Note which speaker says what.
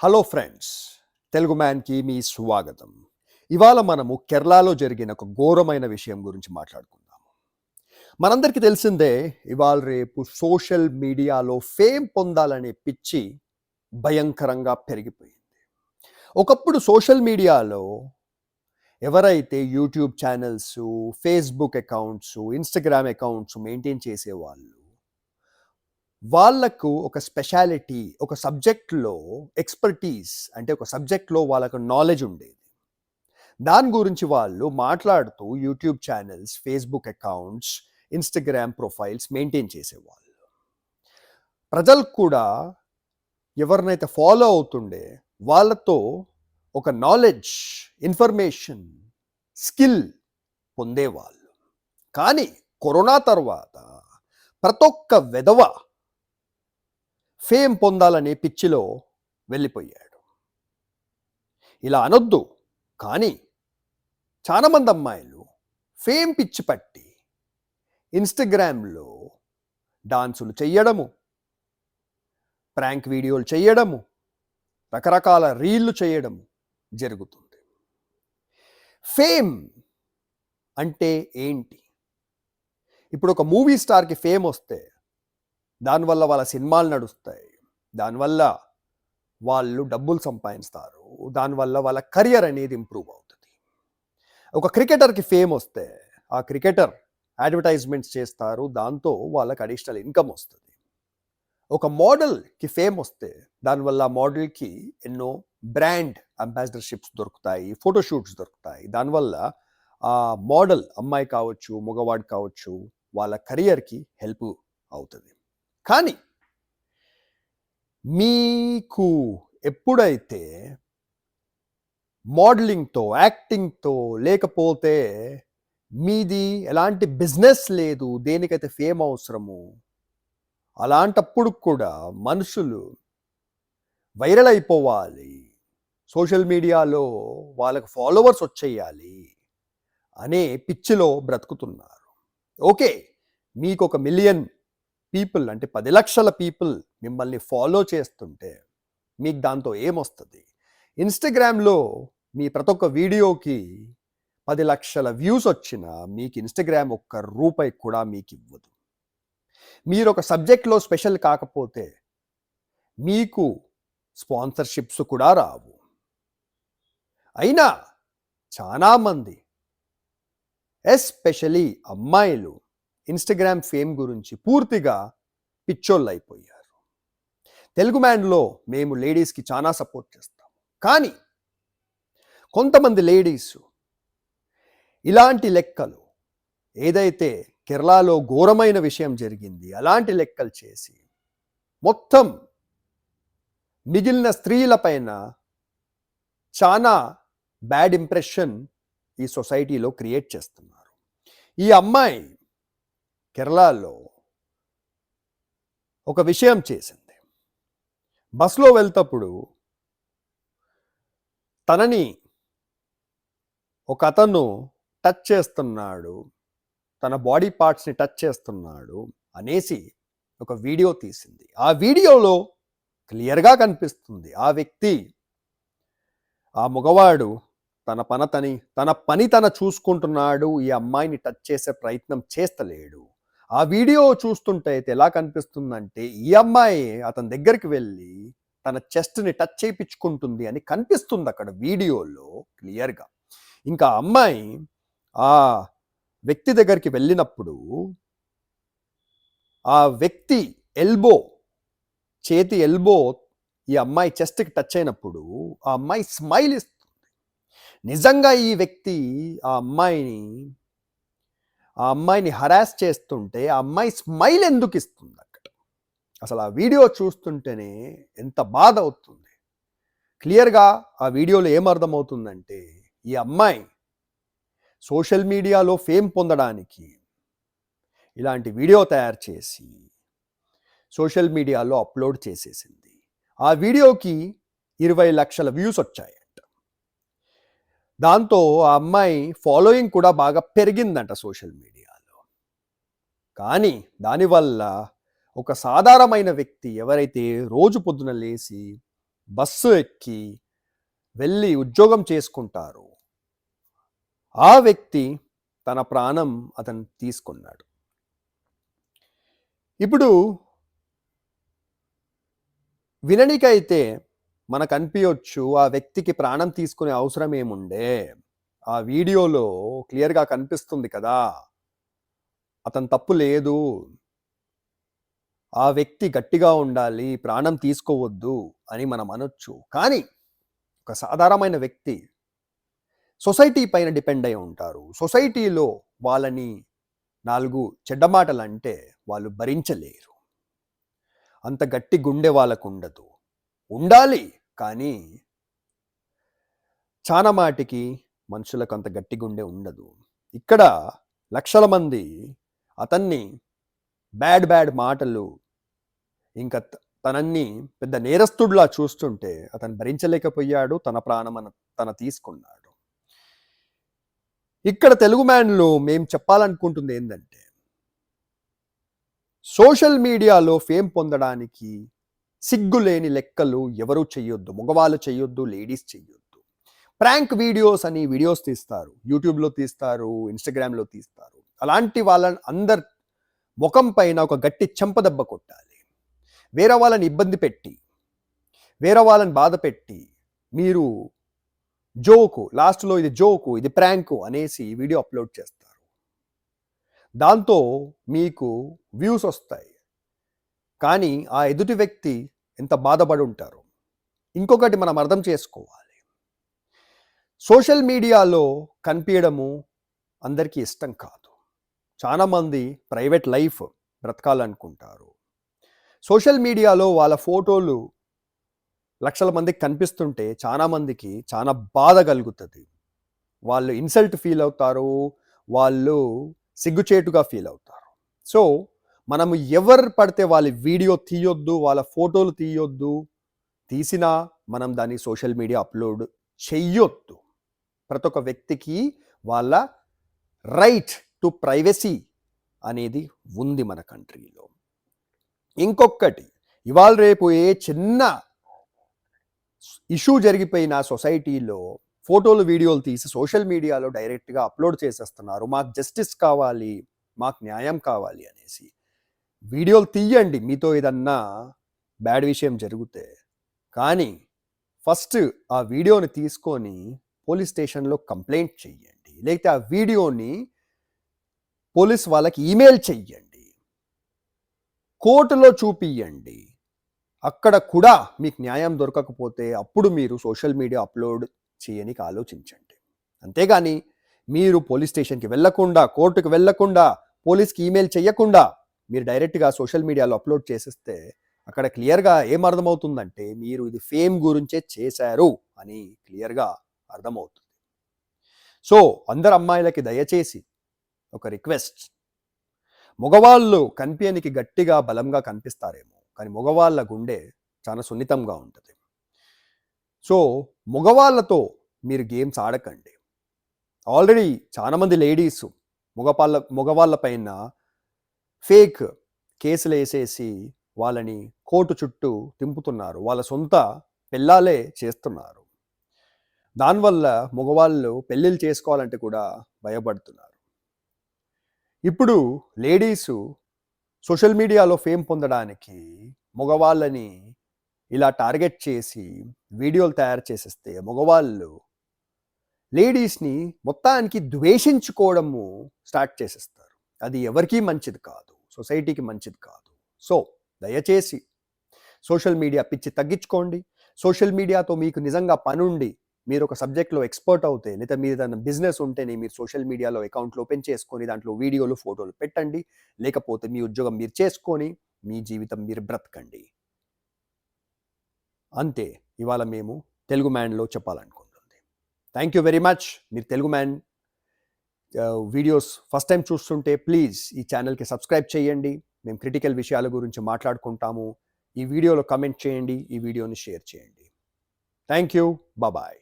Speaker 1: Hello friends, Telugu మ్యాన్కి మీ స్వాగతం. ఇవాళ మనము కేరళలో జరిగిన ఒక ఘోరమైన విషయం గురించి మాట్లాడుకుందాము. మనందరికీ తెలిసిందే, ఇవాళ రేపు సోషల్ మీడియాలో ఫేమ్ పొందాలనే పిచ్చి భయంకరంగా పెరిగిపోయింది. ఒకప్పుడు సోషల్ మీడియాలో ఎవరైతే YouTube channels, Facebook accounts, Instagram accounts maintain చేసేవాళ్ళు, వాళ్ళకు ఒక స్పెషాలిటీ, ఒక సబ్జెక్ట్లో ఎక్స్పర్టీస్, అంటే ఒక సబ్జెక్ట్లో వాళ్ళకు నాలెడ్జ్ ఉండేది. దాని గురించి వాళ్ళు మాట్లాడుతూ YouTube channels, Facebook accounts, Instagram profiles maintain చేసేవాళ్ళు. ప్రజలకు కూడా ఎవరినైతే ఫాలో అవుతుండే వాళ్ళతో ఒక నాలెడ్జ్, ఇన్ఫర్మేషన్, స్కిల్ పొందేవాళ్ళు. కానీ కరోనా తర్వాత ప్రతి ఒక్క వెధవ ఫేమ్ పొందాలనే పిచ్చిలో వెళ్ళిపోయాడు. ఇలా అనొద్దు, కానీ చాలామంది అమ్మాయిలు ఫేమ్ పిచ్చి పట్టి ఇన్స్టాగ్రామ్లో డాన్సులు చెయ్యడము, ప్రాంక్ వీడియోలు చేయడము, రకరకాల రీళ్లు చేయడము జరుగుతుంది. ఫేమ్ అంటే ఏంటి? ఇప్పుడు ఒక మూవీ స్టార్కి ఫేమ్ వస్తే దానివల్ల వాళ్ళ సినిమాలు నడుస్తాయి, దానివల్ల వాళ్ళు డబ్బులు సంపాదిస్తారు, దానివల్ల వాళ్ళ కెరియర్ అనేది ఇంప్రూవ్ అవుతుంది. ఒక క్రికెటర్కి ఫేమ్ వస్తే ఆ క్రికెటర్ అడ్వర్టైజ్మెంట్స్ చేస్తారు, దాంతో వాళ్ళకి అడిషనల్ ఇన్కమ్ వస్తుంది. ఒక మోడల్కి ఫేమ్ వస్తే దానివల్ల మోడల్కి ఎన్నో బ్రాండ్ అంబాసిడర్షిప్స్ దొరుకుతాయి, ఫోటోషూట్స్ దొరుకుతాయి. దానివల్ల ఆ మోడల్, అమ్మాయి కావచ్చు, మగవాడు కావచ్చు, వాళ్ళ కెరియర్కి హెల్ప్ అవుతుంది. కానీ మీకు ఎప్పుడైతే మోడలింగ్తో, యాక్టింగ్తో, లేకపోతే మీది ఎలాంటి బిజినెస్ లేదు, దేనికైతే ఫేమ్ అవసరము, అలాంటప్పుడు కూడా మనుషులు వైరల్ అయిపోవాలి, సోషల్ మీడియాలో వాళ్ళకి ఫాలోవర్స్ వచ్చేయాలి అనే పిచ్చిలో బ్రతుకుతున్నారు. ఓకే, మీకు 1 మిలియన్ పీపుల్, అంటే 10 లక్షల పీపుల్ మిమ్మల్ని ఫాలో చేస్తుంటే మీకు దాంతో ఏమొస్తుంది? ఇన్స్టాగ్రామ్లో మీ ప్రతి ఒక్క వీడియోకి 10 లక్షల వ్యూస్ వచ్చినా మీకు ఇన్స్టాగ్రామ్ ఒక్క రూపాయి కూడా మీకు ఇవ్వదు. మీరు ఒక సబ్జెక్ట్లో స్పెషల్ కాకపోతే మీకు స్పాన్సర్షిప్స్ కూడా రావు. అయినా చాలామంది, ఎస్పెషలీ అమ్మాయిలు, ఇన్స్టాగ్రామ్ ఫేమ్ గురించి పూర్తిగా పిచ్చోళ్ళు అయిపోయారు. తెలుగు మ్యాన్లో మేము లేడీస్కి చాలా సపోర్ట్ చేస్తాము. కానీ కొంతమంది లేడీస్ ఇలాంటి లెక్కలు, ఏదైతే కేరళలో ఘోరమైన విషయం జరిగింది, అలాంటి లెక్కలు చేసి మొత్తం మిగిలిన స్త్రీలపైన చాలా బ్యాడ్ ఇంప్రెషన్ ఈ సొసైటీలో క్రియేట్ చేస్తున్నారు. ఈ అమ్మాయి కేరళలో ఒక విషయం చేసింది. బస్లో వెళ్తప్పుడు తనని ఒక అతను టచ్ చేస్తున్నాడు, తన బాడీ పార్ట్స్ని టచ్ చేస్తున్నాడు అనేసి ఒక వీడియో తీసింది. ఆ వీడియోలో క్లియర్గా కనిపిస్తుంది ఆ వ్యక్తి, ఆ మగవాడు తన పని చూసుకుంటున్నాడు, ఈ అమ్మాయిని టచ్ చేసే ప్రయత్నం చేస్తలేడు. ఆ వీడియో చూస్తుంటే అయితే ఎలా కనిపిస్తుందంటే ఈ అమ్మాయి అతని దగ్గరికి వెళ్ళి తన చెస్ట్ని టచ్ చేయించుకుంటుంది అని కనిపిస్తుంది అక్కడ వీడియోలో క్లియర్గా. ఇంకా అమ్మాయి ఆ వ్యక్తి దగ్గరికి వెళ్ళినప్పుడు ఆ వ్యక్తి చేతి ఎల్బో ఈ అమ్మాయి చెస్ట్కి టచ్ అయినప్పుడు ఆ అమ్మాయి స్మైల్ ఇస్తుంది. నిజంగా ఈ వ్యక్తి ఆ అమ్మాయిని హరాస్ చేస్తుంటే ఆ అమ్మాయి స్మైల్ ఎందుకు ఇస్తుంది అక్కడ? అసలు ఆ వీడియో చూస్తుంటేనే ఎంత బాధ అవుతుంది. క్లియర్గా ఆ వీడియోలో ఏమర్థమవుతుందంటే ఈ అమ్మాయి సోషల్ మీడియాలో ఫేమ్ పొందడానికి ఇలాంటి వీడియో తయారు చేసి సోషల్ మీడియాలో అప్లోడ్ చేసేసింది. ఆ వీడియోకి 20 లక్షల వ్యూస్ వచ్చాయంట. దాంతో ఆ అమ్మాయి ఫాలోయింగ్ కూడా బాగా పెరిగిందంట సోషల్ మీడియాలో. కానీ దానివల్ల ఒక సాధారణమైన వ్యక్తి ఎవరైతే రోజు పొద్దున లేచి బస్సు ఎక్కి వెళ్ళి ఉద్యోగం చేసుకుంటారు. ఆ వ్యక్తి తన ప్రాణం అతను తీసుకున్నాడు. ఇప్పుడు విననికైతే మనకు అనిపించవచ్చు ఆ వ్యక్తికి ప్రాణం తీసుకునే అవసరం ఏముండే, ఆ వీడియోలో క్లియర్గా కనిపిస్తుంది కదా, అతను తప్పు లేదు, ఆ వ్యక్తి గట్టిగా ఉండాలి, ప్రాణం తీసుకోవద్దు అని మనం అనొచ్చు. కానీ ఒక సాధారణమైన వ్యక్తి సొసైటీ పైన డిపెండ్ అయి ఉంటారు. సొసైటీలో వాళ్ళని 4 చెడ్డ మాటలు అంటే వాళ్ళు భరించలేరు. అంత గట్టి గుండె వాళ్ళకు ఉండదు. ఉండాలి, కానీ చాలా మాటికి మనుషులకు అంత గట్టి గుండె ఉండదు. ఇక్కడ లక్షల మంది అతన్ని బ్యాడ్ మాటలు, ఇంకా తనన్ని పెద్ద నేరస్తుడిలా చూస్తుంటే అతను భరించలేకపోయాడు, తన ప్రాణం తన తీసుకున్నాడు. ఇక్కడ తెలుగు మ్యాన్లో మేము చెప్పాలనుకుంటుంది ఏంటంటే, సోషల్ మీడియాలో ఫేమ్ పొందడానికి సిగ్గులేని లెక్కలు ఎవరూ చెయ్యొద్దు. మగవాళ్ళు చెయ్యొద్దు, లేడీస్ చెయ్యొద్దు. ప్రాంక్ వీడియోస్ అని వీడియోస్ తీస్తారు, యూట్యూబ్లో తీస్తారు, ఇన్స్టాగ్రామ్లో తీస్తారు. అలాంటి వాళ్ళని అందరు ముఖం పైన ఒక గట్టి చెంపదెబ్బ కొట్టాలి. వేరే వాళ్ళని ఇబ్బంది పెట్టి, వేరే వాళ్ళని బాధ పెట్టి, మీరు జోకు, లాస్ట్లో ఇది జోకు, ఇది ప్రాంకు అనేసి వీడియో అప్లోడ్ చేస్తారు. దాంతో మీకు వ్యూస్ వస్తాయి, కానీ ఆ ఎదుటి వ్యక్తి ఎంత బాధపడి ఉంటారు. ఇంకొకటి మనం అర్థం చేసుకోవాలి, సోషల్ మీడియాలో కనిపించడము అందరికీ ఇష్టం కాదు. చాలామంది ప్రైవేట్ లైఫ్ బ్రతకాలనుకుంటారు. సోషల్ మీడియాలో వాళ్ళ ఫోటోలు లక్షల మందికి కనిపిస్తుంటే చాలామందికి చాలా బాధ కలుగుతుంది. వాళ్ళు ఇన్సల్ట్ ఫీల్ అవుతారు, వాళ్ళు సిగ్గుచేటుగా ఫీల్ అవుతారు. సో మనము ఎవరు పడితే వాళ్ళ వీడియో తీయొద్దు, వాళ్ళ ఫోటోలు తీయొద్దు. తీసినా మనం దాన్ని సోషల్ మీడియా అప్లోడ్ చెయ్యొద్దు. ప్రతి ఒక్క వ్యక్తికి వాళ్ళ రైట్ టు ప్రైవసీ అనేది ఉంది మన కంట్రీలో. ఇంకొకటి, ఇవాళ రేపు ఏ చిన్న ఇష్యూ జరిగిపోయిన సొసైటీలో ఫోటోలు వీడియోలు తీసి సోషల్ మీడియాలో డైరెక్ట్గా అప్లోడ్ చేసేస్తున్నారు. మాకు జస్టిస్ కావాలి, మాకు న్యాయం కావాలి అనేసి. వీడియోలు తీయండి మీతో ఏదన్నా బ్యాడ్ విషయం జరిగితే, కానీ ఫస్ట్ ఆ వీడియోని తీసుకొని పోలీస్ స్టేషన్లో కంప్లైంట్ చెయ్యండి, లేకపోతే ఆ వీడియోని పోలీస్ వాళ్ళకి ఈమెయిల్ చెయ్యండి, కోర్టులో చూపియండి. అక్కడ కూడా మీకు న్యాయం దొరకకపోతే అప్పుడు మీరు సోషల్ మీడియా అప్లోడ్ చేయనికి ఆలోచించండి. అంతేగాని మీరు పోలీస్ స్టేషన్కి వెళ్ళకుండా, కోర్టుకు వెళ్ళకుండా, పోలీస్కి ఈమెయిల్ చేయకుండా మీరు డైరెక్ట్గా సోషల్ మీడియాలో అప్లోడ్ చేసేస్తే అక్కడ క్లియర్గా ఏమర్థమవుతుందంటే మీరు ఇది ఫేమ్ గురించే చేశారు అని క్లియర్గా అర్థమవుతుంది. సో అందరు అమ్మాయిలకి దయచేసి ఒక రిక్వెస్ట్, మగవాళ్ళు కనిపించనికి గట్టిగా బలంగా కనిపిస్తారేమో, కానీ మగవాళ్ళ గుండె చాలా సున్నితంగా ఉంటుంది. సో మగవాళ్ళతో మీరు గేమ్స్ ఆడకండి. ఆల్రెడీ చాలామంది లేడీస్ మగవాళ్ళ పైన ఫేక్ కేసులు వేసేసి వాళ్ళని కోర్టు చుట్టూ తింపుతున్నారు, వాళ్ళ సొంత పెళ్ళాలే చేస్తున్నారు. దానివల్ల మగవాళ్ళు పెళ్ళిళ్ళు చేసుకోవాలంటే కూడా భయపడుతున్నారు. ఇప్పుడు లేడీసు సోషల్ మీడియాలో ఫేమ్ పొందడానికి మగవాళ్ళని ఇలా టార్గెట్ చేసి వీడియోలు తయారు చేసేస్తే మగవాళ్ళు లేడీస్ని మొత్తానికి ద్వేషించుకోవడము స్టార్ట్ చేసేస్తారు. అది ఎవరికీ మంచిది కాదు, సొసైటీకి మంచిది కాదు. సో దయచేసి సోషల్ మీడియా పిచ్చి తగ్గించుకోండి. సోషల్ మీడియాతో మీకు నిజంగా పనుండి మీరు ఒక సబ్జెక్ట్లో ఎక్స్పర్ట్ అవుతే, లేదా మీరు ఏదైనా బిజినెస్ ఉంటేనే మీరు సోషల్ మీడియాలో అకౌంట్లు ఓపెన్ చేసుకొని దాంట్లో వీడియోలు, ఫోటోలు పెట్టండి. లేకపోతే మీ ఉద్యోగం మీరు చేసుకొని మీ జీవితం మీరు బ్రతకండి. అంతే ఇవాళ మేము తెలుగు మ్యాన్లో చెప్పాలనుకుంటుంది. Thank you very much. మీరు Telugu man videos first time చూస్తుంటే ప్లీజ్ ఈ ఛానల్కి సబ్స్క్రైబ్ చేయండి. మేము క్రిటికల్ విషయాల గురించి మాట్లాడుకుంటాము. ఈ వీడియోలో కమెంట్ చేయండి, ఈ వీడియోని షేర్ చేయండి. Thank you, bye.